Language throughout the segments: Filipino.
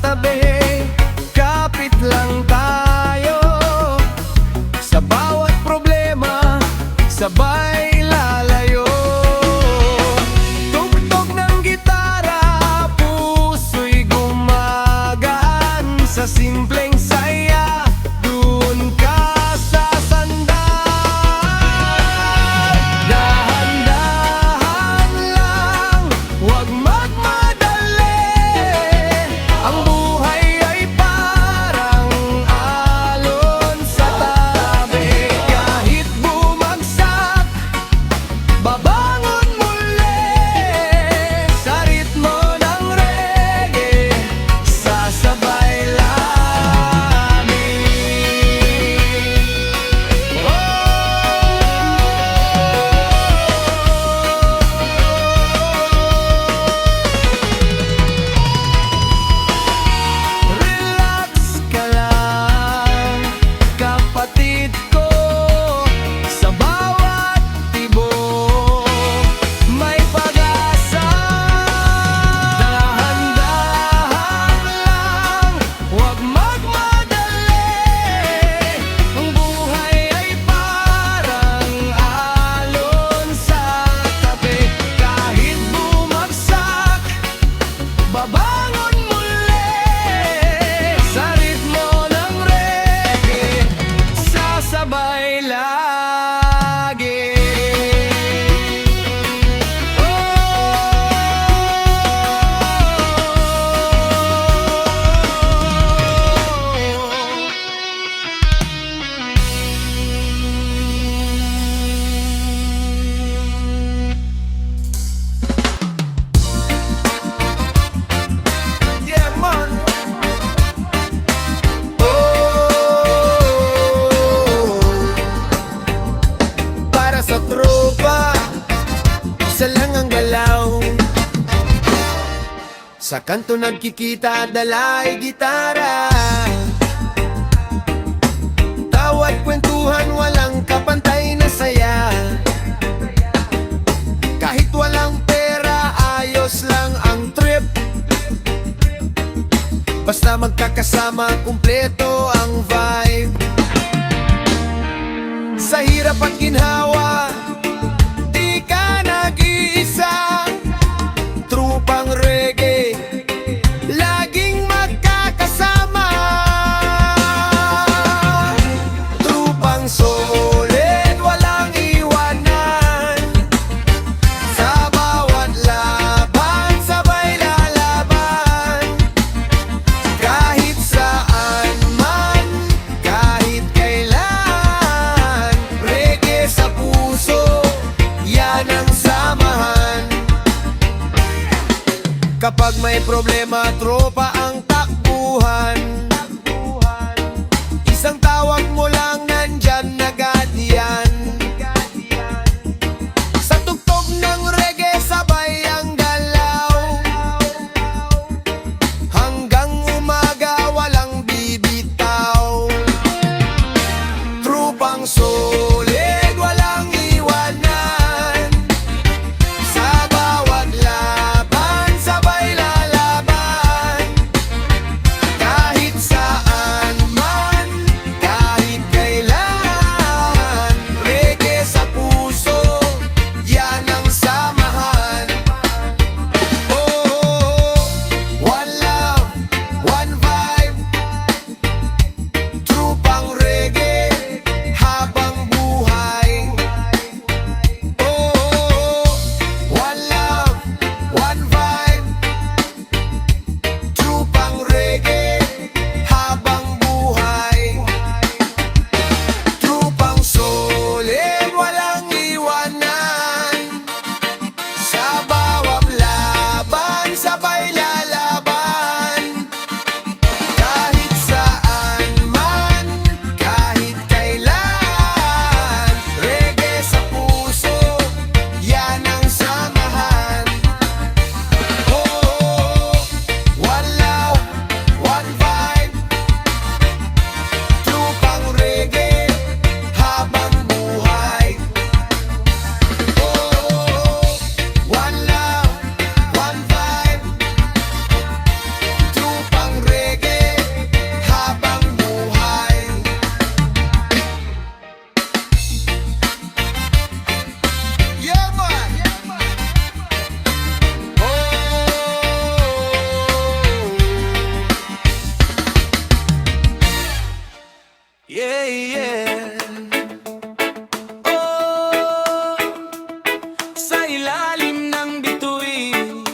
tabi. Kapit lang tayo, sa bawat problema sabay lalayo. Tugtog ng gitara, puso'y gumagaan. Sa simpleng saya, dun ka sasandal. Dahan-dahan lang, huwag magmadali. Ang buhay ay parang alon sa tabi. Kahit bumagsak, babangon muli. Sa ritmo ng reggae, sasabay lagi. Relax ka lang, kapatid ko. Sa bawat tibok may pag-asa. Dahan-dahan lang, huwag magmadali. Ang buhay ay parang alon sa tabi. Kahit bumagsak, babangon muli. Sa ritmo ng reggae, sasabay lagi. Yeah, man. Para sa tropa, isa lang ang galaw. Sa kanto nagkikita, dalay gitara. Tawat kwentuhan, walang kapantay na saya. Kahit walang pera, ayos lang ang trip. Basta magkakasama, kumpleto ang vibe. Sa hirap at ginhawa, di ka nag-iisa. Trupang reggae, laging magkakasama. Trupang solid, walang iwanan. Sa bawat laban, sabay lalaban. Kahit saan man, kahit kailan, reggae sa puso, yan ang samahan. Kapag may problema, tropa ang takbuhan. Isang tawag mo lang, nandyan agad yan. Sa tugtog ng reggae, sabay ang galaw. Hanggang umaga, walang bibitaw. Trupang solid, walang iwanan. Sa bawat laban, sabay lalaban. Oh, sa ilalim ng bituin,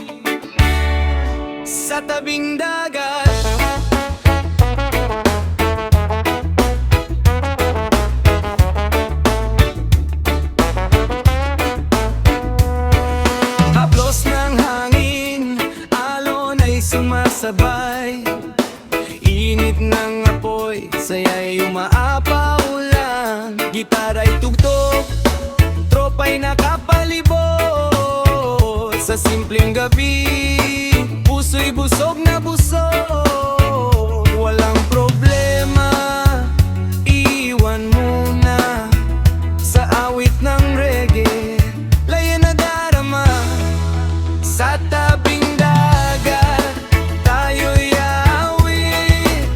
sa tabing dagat, haplos ng hangin, alon ay sumasabay. Init ng apoy, saya'y umaapaw lang. Gitara'y tugtog, tropa'y nakapalibot. Sa simpleng gabi, puso'y busog na busog. Walang problema, iwan muna sa awit ng reggae. Laya na darama sa tabing dagat, tayo'y aawit.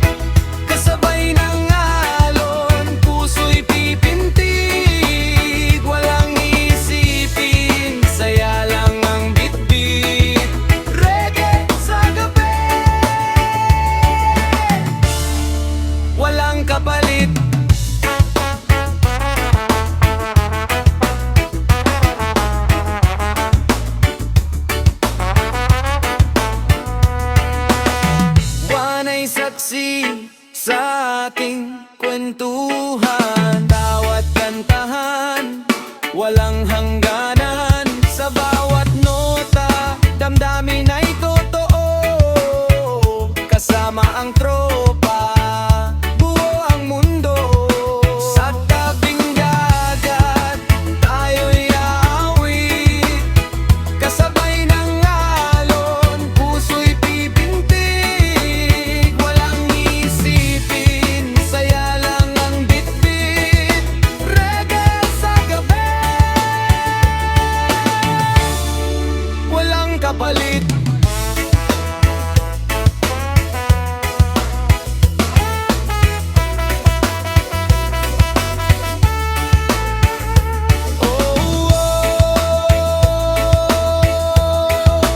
Kasabay ng alon, puso'y pipintig. Walang isipin, saya lang ang bitbit. Reggae sa gabi, walang kapalit. Buwanay saksi sa ating kwentuhan, bawat kantahan, walang hangganan. Sa bawat nota, damdamin ay totoo. Kasama ang tropa, buo ang mundo. Sa tabing dagat, tayo'y aawit. Kasabay ng alon, puso'y pipintig. Walang isipin, saya lang ang bitbit. Reggae sa gabi, walang kapalit.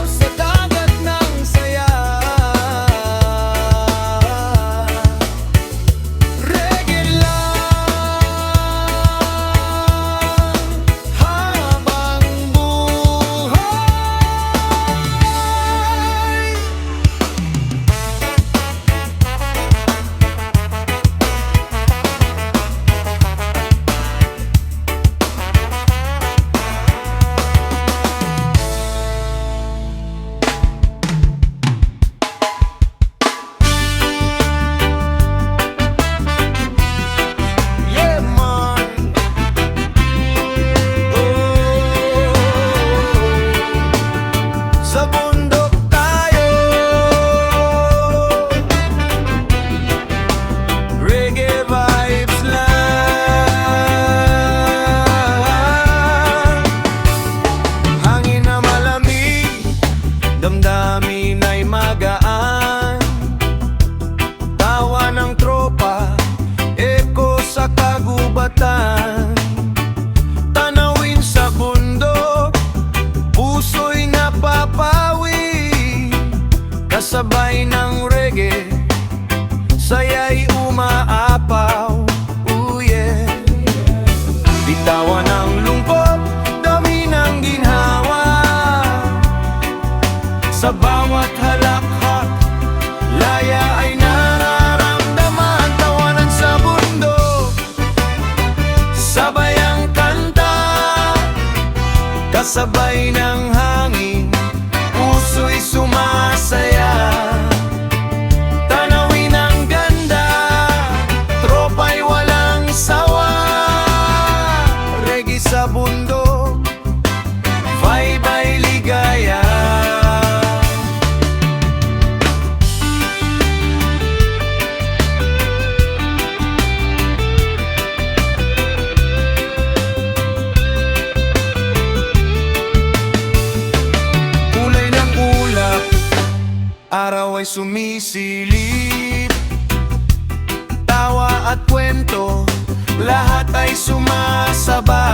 Sa dagat ng saya, reggae lang habang buhay. Yeah, man. Sa bundok tayo, reggae vibes lang. Hangin na malamig, damdamin ay magaan. Tawa ng tropa, eko sa kagubatan. Tanawin sa bundok, puso'y napapawi. Kasabay ng reggae, saya'y umaapaw. Ooh, yeah. Bitawan ang lungkot, dami ng ginhawa. Sa bawat halakhak, laya ay nararamdaman. Tawanan sa bundok, sabay ang kanta. Kasabay ng hangin, puso'y sumasaya. Tanawin ang ganda, tropa'y walang sawa. Reggae sa bundok, vibe ay ligaya. Kulay ng ulap, araw ay sumisilip. Tawa at kwento, lahat ay sumasabay.